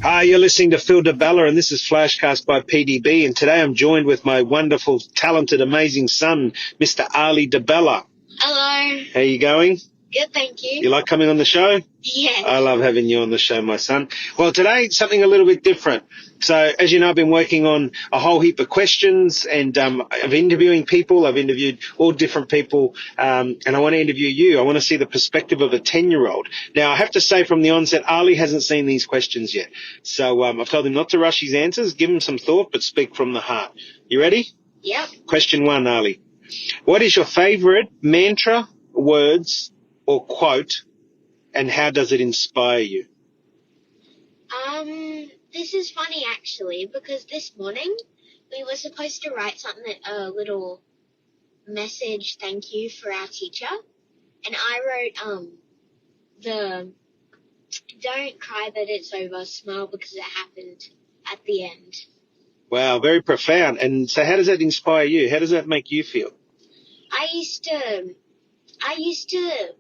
Hi, you're listening to Phil DeBella, and this is FlashCast by PDB. And today I'm joined with my wonderful, talented, amazing son, Mr. Arlee DeBella. Hello. How you going? Good, thank you. You like coming on the show? Yes. I love having you on the show, my son. Well, today, something a little bit different. So, as you know, I've been working on a whole heap of questions and I've interviewing people. I've interviewed all different people and I want to interview you. I want to see the perspective of a 10-year-old. Now, I have to say from the onset, Arlee hasn't seen these questions yet. So I've told him not to rush his answers, give him some thought, but speak from the heart. You ready? Yep. Question 1, Arlee. What is your favourite mantra, words, or quote, and how does it inspire you? This is funny actually, because this morning we were supposed to write something, a little message thank you for our teacher, and I wrote, the don't cry that it's over, smile because it happened at the end. Wow, very profound. And so how does that inspire you? How does that make you feel? I used to,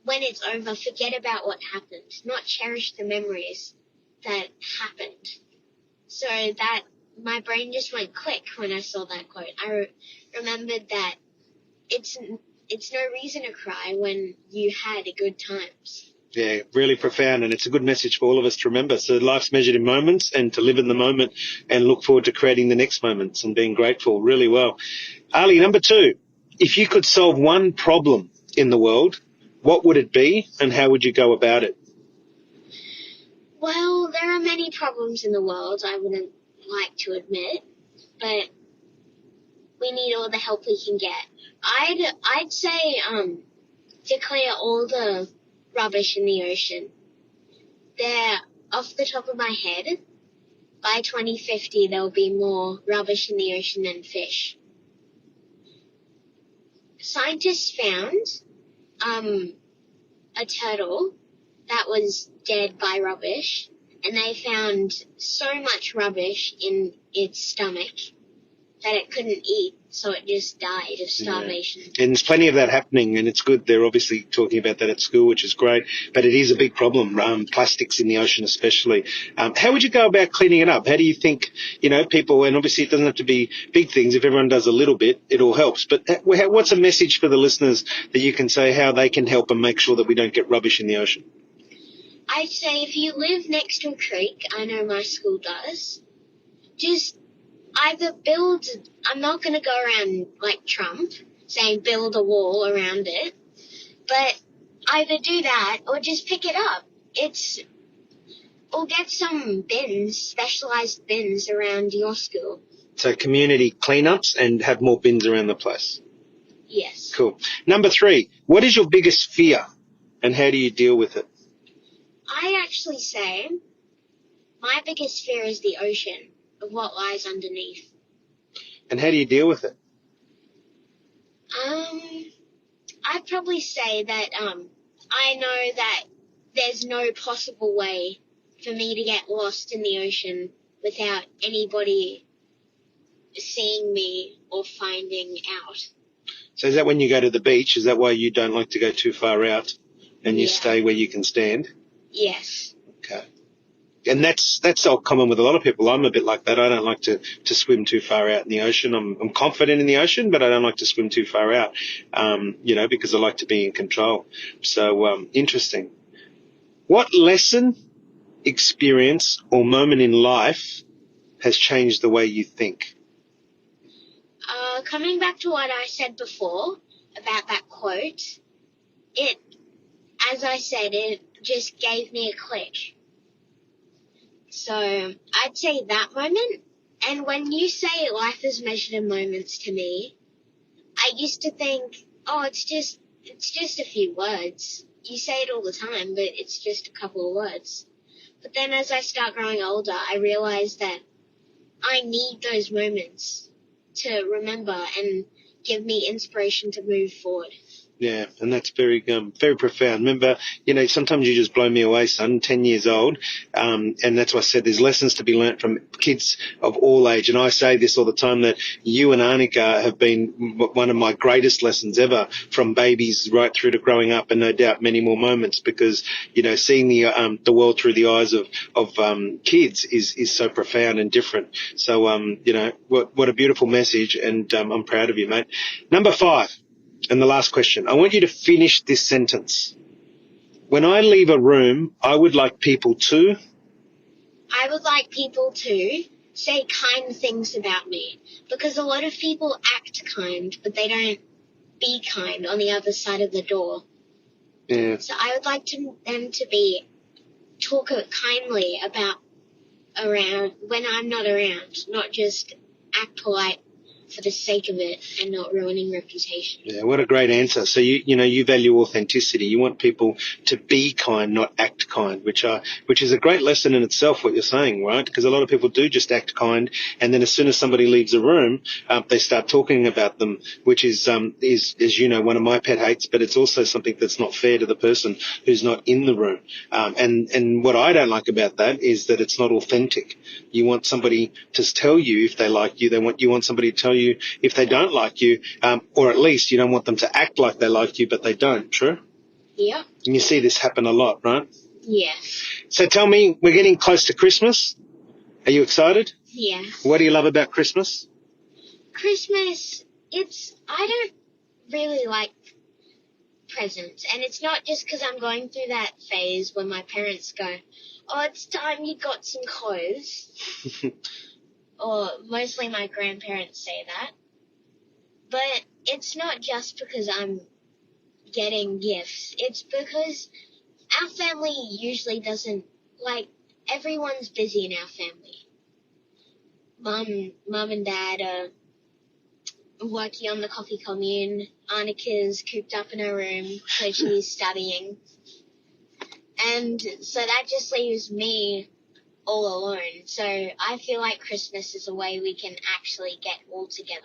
when it's over, forget about what happened, not cherish the memories that happened. So that my brain just went click when I saw that quote. I remembered that it's no reason to cry when you had good times. Yeah, really profound, and it's a good message for all of us to remember. So life's measured in moments, and to live in the moment and look forward to creating the next moments and being grateful. Really well. Arlee, number 2, if you could solve one problem in the world, what would it be and how would you go about it? Well, there are many problems in the world, I wouldn't like to admit, but we need all the help we can get. I'd say declare all the rubbish in the ocean. They're off the top of my head. By 2050, there'll be more rubbish in the ocean than fish. Scientists found a turtle that was dead by rubbish, and they found so much rubbish in its stomach that it couldn't eat, so it just died of starvation. Yeah. And there's plenty of that happening, and it's good. They're obviously talking about that at school, which is great, but it is a big problem, plastics in the ocean especially. How would you go about cleaning it up? How do you think, people, and obviously it doesn't have to be big things. If everyone does a little bit, it all helps. But what's a message for the listeners that you can say how they can help and make sure that we don't get rubbish in the ocean? I'd say if you live next to a creek, I know my school does, just either build, I'm not going to go around like Trump saying build a wall around it, but either do that or just pick it up. Or get some bins, specialized bins around your school. So community cleanups and have more bins around the place. Yes. Cool. Number 3, what is your biggest fear and how do you deal with it? I actually say my biggest fear is the ocean, of what lies underneath. And how do you deal with it? I'd probably say that I know that there's no possible way for me to get lost in the ocean without anybody seeing me or finding out. So is that when you go to the beach, is that why you don't like to go too far out and you stay where you can stand? Yes. Okay. And that's all common with a lot of people. I'm a bit like that. I don't like to swim too far out in the ocean. I'm confident in the ocean, but I don't like to swim too far out, because I like to be in control. So interesting. What lesson, experience, or moment in life has changed the way you think? Coming back to what I said before about that quote, as I said, it just gave me a click. So I'd say that moment. And when you say life is measured in moments to me, I used to think, it's just a few words. You say it all the time, but it's just a couple of words. But then as I start growing older, I realize that I need those moments to remember and give me inspiration to move forward. Yeah, and that's very profound. Remember, sometimes you just blow me away, son. 10 years old, and that's why I said there's lessons to be learnt from kids of all age. And I say this all the time that you and Arnika have been one of my greatest lessons ever, from babies right through to growing up, and no doubt many more moments. Because seeing the world through the eyes of kids is so profound and different. So what a beautiful message, and I'm proud of you, mate. Number 5. And the last question, I want you to finish this sentence. When I leave a room, I would like people to... I would like people to say kind things about me, because a lot of people act kind, but they don't be kind on the other side of the door. Yeah. So I would like them to talk kindly around when I'm not around, not just act polite for the sake of it and not ruining reputation. Yeah, what a great answer. So you value authenticity. You want people to be kind, not act kind, which is a great lesson in itself, what you're saying, right? Because a lot of people do just act kind, and then as soon as somebody leaves a room, they start talking about them, which is one of my pet hates, but it's also something that's not fair to the person who's not in the room. And what I don't like about that is that it's not authentic. You want somebody to tell you if they like you. You want somebody to tell you if they don't like you, or at least you don't want them to act like they like you, but they don't. True? Yeah. And you see this happen a lot, right? Yes. So tell me, we're getting close to Christmas. Are you excited? Yeah. What do you love about Christmas? Christmas, I don't really like presents. And it's not just because I'm going through that phase when my parents go, oh, it's time you got some clothes. Or mostly my grandparents say that. But it's not just because I'm getting gifts. It's because our family usually doesn't, everyone's busy in our family. Mum and Dad are working on the coffee commune. Annika's cooped up in her room, so she's studying. And so that just leaves me all alone. So I feel like Christmas is a way we can actually get all together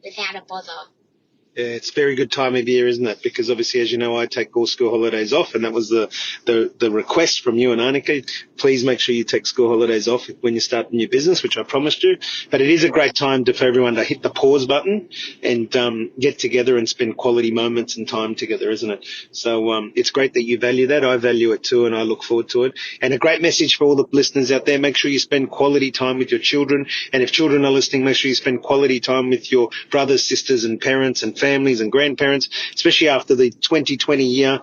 without a bother. Yeah, it's a very good time of year, isn't it? Because obviously, as you know, I take all school holidays off, and that was the request from you and Annika. Please make sure you take school holidays off when you start a new business, which I promised you. But it is a great time for everyone to hit the pause button and get together and spend quality moments and time together, isn't it? So it's great that you value that. I value it too, and I look forward to it. And a great message for all the listeners out there: make sure you spend quality time with your children. And if children are listening, make sure you spend quality time with your brothers, sisters, and parents and families and grandparents, especially after the 2020 year.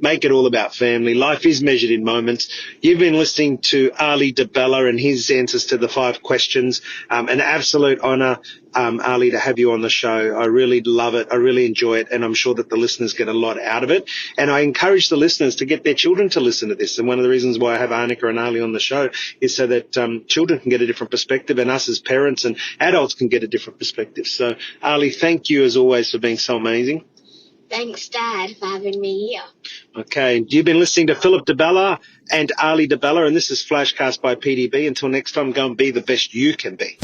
Make it all about family. Life is measured in moments. You've been listening to Arlee DeBella and his answers to the 5 questions. An absolute honour, Arlee, to have you on the show. I really love it. I really enjoy it, and I'm sure that the listeners get a lot out of it. And I encourage the listeners to get their children to listen to this. And one of the reasons why I have Annika and Arlee on the show is so that children can get a different perspective, and us as parents and adults can get a different perspective. So, Arlee, thank you as always for being so amazing. Thanks, Dad, for having me here. Okay, you've been listening to Philip DeBella and Arlee DeBella, and this is FlashCast by PDB. Until next time, go and be the best you can be.